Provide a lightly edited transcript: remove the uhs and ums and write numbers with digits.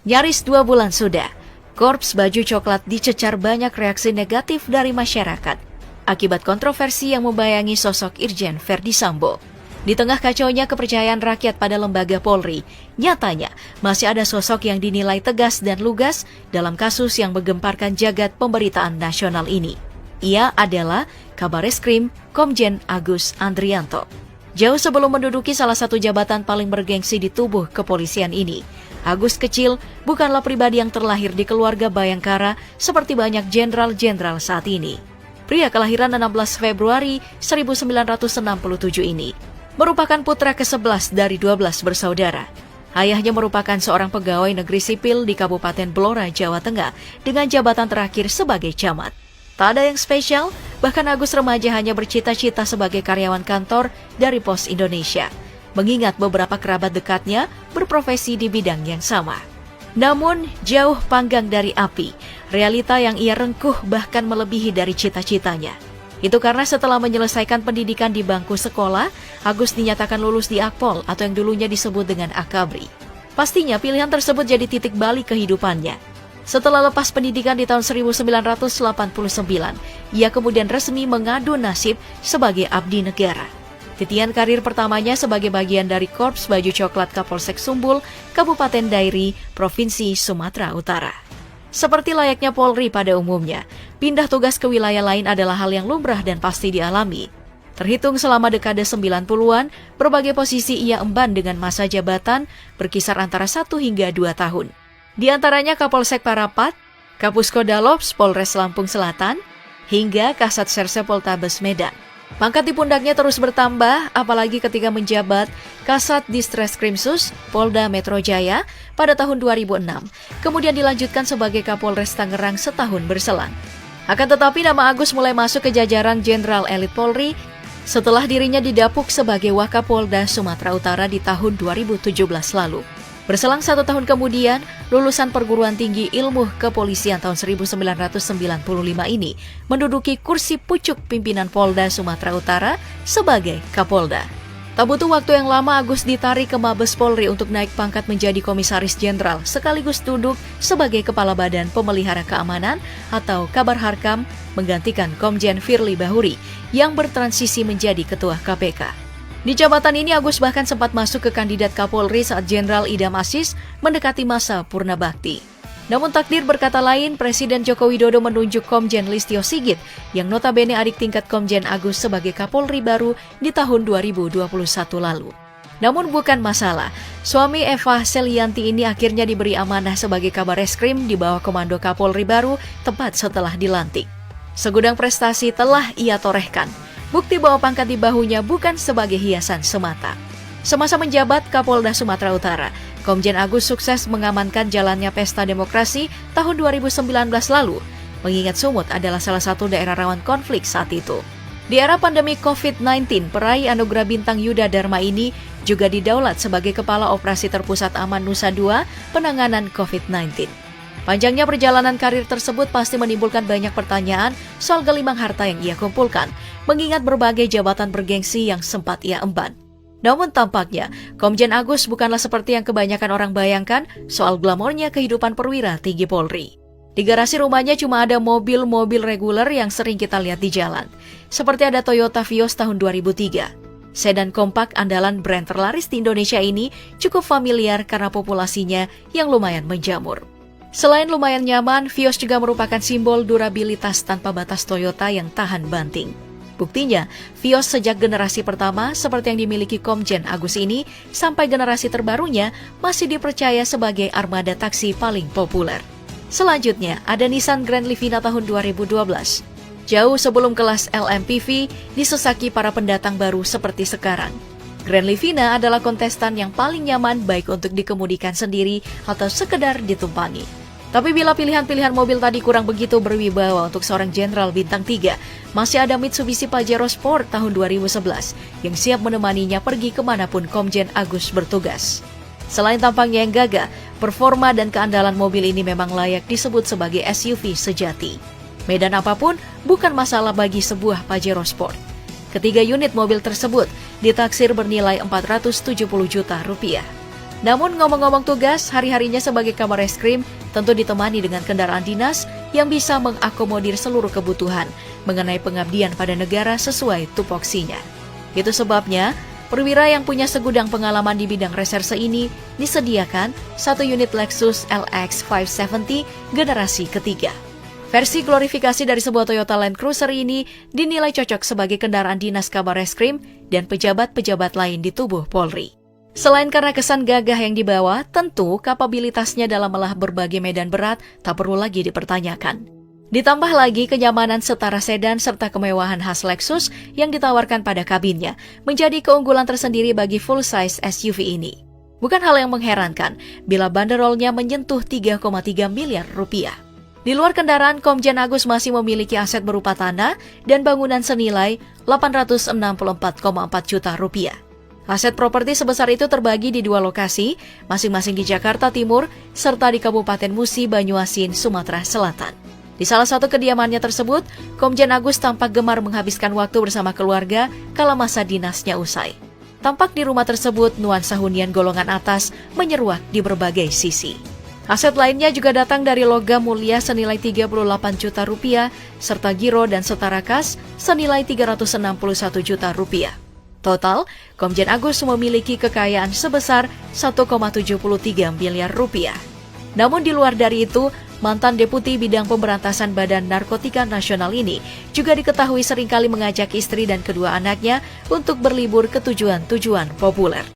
Nyaris 2 bulan sudah, Korps Baju Coklat dicecar banyak reaksi negatif dari masyarakat akibat kontroversi yang membayangi sosok Irjen Verdi Sambo. Di tengah kacaunya kepercayaan rakyat pada lembaga Polri, nyatanya masih ada sosok yang dinilai tegas dan lugas dalam kasus yang menggemparkan jagat pemberitaan nasional ini. Ia adalah Kabareskrim Komjen Agus Andrianto. Jauh sebelum menduduki salah satu jabatan paling bergengsi di tubuh kepolisian ini, Agus kecil bukanlah pribadi yang terlahir di keluarga Bayangkara seperti banyak jenderal-jenderal saat ini. Pria kelahiran 16 Februari 1967 ini merupakan putra ke-11 dari 12 bersaudara. Ayahnya merupakan seorang pegawai negeri sipil di Kabupaten Blora, Jawa Tengah dengan jabatan terakhir sebagai camat. Tak ada yang spesial, bahkan Agus remaja hanya bercita-cita sebagai karyawan kantor dari Pos Indonesia, mengingat beberapa kerabat dekatnya berprofesi di bidang yang sama. Namun, jauh panggang dari api, realita yang ia rengkuh bahkan melebihi dari cita-citanya. Itu karena setelah menyelesaikan pendidikan di bangku sekolah, Agus dinyatakan lulus di Akpol atau yang dulunya disebut dengan Akabri. Pastinya pilihan tersebut jadi titik balik kehidupannya. Setelah lepas pendidikan di tahun 1989, ia kemudian resmi mengadu nasib sebagai abdi negara. Titian karir pertamanya sebagai bagian dari Korps Baju Coklat Kapolsek Sumbul, Kabupaten Dairi, Provinsi Sumatera Utara. Seperti layaknya Polri pada umumnya, pindah tugas ke wilayah lain adalah hal yang lumrah dan pasti dialami. Terhitung selama dekade 90-an, berbagai posisi ia emban dengan masa jabatan berkisar antara 1 hingga 2 tahun. Di antaranya Kapolsek Parapat, Kapusko Dalops Polres Lampung Selatan, hingga Kasat Serse Poltabes Medan. Pangkat di pundaknya terus bertambah, apalagi ketika menjabat Kasat Distreskrimsus Polda Metro Jaya pada tahun 2006, kemudian dilanjutkan sebagai Kapolres Tangerang setahun berselang. Akan tetapi nama Agus mulai masuk ke jajaran Jenderal Elit Polri setelah dirinya didapuk sebagai Wakapolda Sumatera Utara di tahun 2017 lalu. Berselang 1 tahun kemudian, lulusan perguruan tinggi ilmu kepolisian tahun 1995 ini menduduki kursi pucuk pimpinan Polda Sumatera Utara sebagai Kapolda. Tak butuh waktu yang lama, Agus ditarik ke Mabes Polri untuk naik pangkat menjadi Komisaris Jenderal sekaligus duduk sebagai Kepala Badan Pemelihara Keamanan atau Kabar Harkam menggantikan Komjen Firly Bahuri yang bertransisi menjadi Ketua KPK. Di jabatan ini Agus bahkan sempat masuk ke kandidat Kapolri saat Jenderal Idam Aziz mendekati masa purna bakti. Namun takdir berkata lain, Presiden Joko Widodo menunjuk Komjen Listio Sigit yang notabene adik tingkat Komjen Agus sebagai Kapolri baru di tahun 2021 lalu. Namun bukan masalah, suami Eva Selianti ini akhirnya diberi amanah sebagai Kabareskrim di bawah komando Kapolri baru tepat setelah dilantik. Segudang prestasi telah ia torehkan. Bukti bahwa pangkat di bahunya bukan sebagai hiasan semata. Semasa menjabat Kapolda Sumatera Utara, Komjen Agus sukses mengamankan jalannya pesta demokrasi tahun 2019 lalu, mengingat Sumut adalah salah satu daerah rawan konflik saat itu. Di era pandemi COVID-19, peraih anugerah bintang Yuda Dharma ini juga didaulat sebagai Kepala Operasi Terpusat Aman Nusa II penanganan COVID-19. Panjangnya perjalanan karir tersebut pasti menimbulkan banyak pertanyaan soal gelimang harta yang ia kumpulkan, mengingat berbagai jabatan bergengsi yang sempat ia emban. Namun tampaknya, Komjen Agus bukanlah seperti yang kebanyakan orang bayangkan soal glamornya kehidupan perwira tinggi Polri. Di garasi rumahnya cuma ada mobil-mobil reguler yang sering kita lihat di jalan, seperti ada Toyota Vios tahun 2003. Sedan kompak andalan brand terlaris di Indonesia ini cukup familiar karena populasinya yang lumayan menjamur. Selain lumayan nyaman, Vios juga merupakan simbol durabilitas tanpa batas Toyota yang tahan banting. Buktinya, Vios sejak generasi pertama seperti yang dimiliki Komjen Agus ini sampai generasi terbarunya masih dipercaya sebagai armada taksi paling populer. Selanjutnya, ada Nissan Grand Livina tahun 2012. Jauh sebelum kelas LMPV disesaki para pendatang baru seperti sekarang. Grand Livina adalah kontestan yang paling nyaman baik untuk dikemudikan sendiri atau sekedar ditumpangi. Tapi bila pilihan-pilihan mobil tadi kurang begitu berwibawa untuk seorang jenderal bintang 3, masih ada Mitsubishi Pajero Sport tahun 2011 yang siap menemaninya pergi kemanapun Komjen Agus bertugas. Selain tampangnya yang gagah, performa dan keandalan mobil ini memang layak disebut sebagai SUV sejati. Medan apapun bukan masalah bagi sebuah Pajero Sport. Ketiga unit mobil tersebut ditaksir bernilai 470 juta rupiah. Namun ngomong-ngomong tugas, hari-harinya sebagai Kabareskrim tentu ditemani dengan kendaraan dinas yang bisa mengakomodir seluruh kebutuhan mengenai pengabdian pada negara sesuai tupoksinya. Itu sebabnya, perwira yang punya segudang pengalaman di bidang reserse ini disediakan satu unit Lexus LX 570 generasi ketiga. Versi glorifikasi dari sebuah Toyota Land Cruiser ini dinilai cocok sebagai kendaraan dinas Kabareskrim dan pejabat-pejabat lain di tubuh Polri. Selain karena kesan gagah yang dibawa, tentu kapabilitasnya dalam melah berbagai medan berat tak perlu lagi dipertanyakan. Ditambah lagi kenyamanan setara sedan serta kemewahan khas Lexus yang ditawarkan pada kabinnya menjadi keunggulan tersendiri bagi full-size SUV ini. Bukan hal yang mengherankan bila banderolnya menyentuh 3,3 miliar rupiah. Di luar kendaraan, Komjen Agus masih memiliki aset berupa tanah dan bangunan senilai 864,4 juta rupiah. Aset properti sebesar itu terbagi di dua lokasi, masing-masing di Jakarta Timur, serta di Kabupaten Musi, Banyuasin, Sumatera Selatan. Di salah satu kediamannya tersebut, Komjen Agus tampak gemar menghabiskan waktu bersama keluarga kala masa dinasnya usai. Tampak di rumah tersebut, nuansa hunian golongan atas menyeruak di berbagai sisi. Aset lainnya juga datang dari logam mulia senilai 38 juta rupiah, serta giro dan setara kas senilai 361 juta rupiah. Total, Komjen Agus memiliki kekayaan sebesar 1,73 miliar rupiah. Namun di luar dari itu, mantan Deputi Bidang Pemberantasan Badan Narkotika Nasional ini juga diketahui seringkali mengajak istri dan kedua anaknya untuk berlibur ke tujuan-tujuan populer.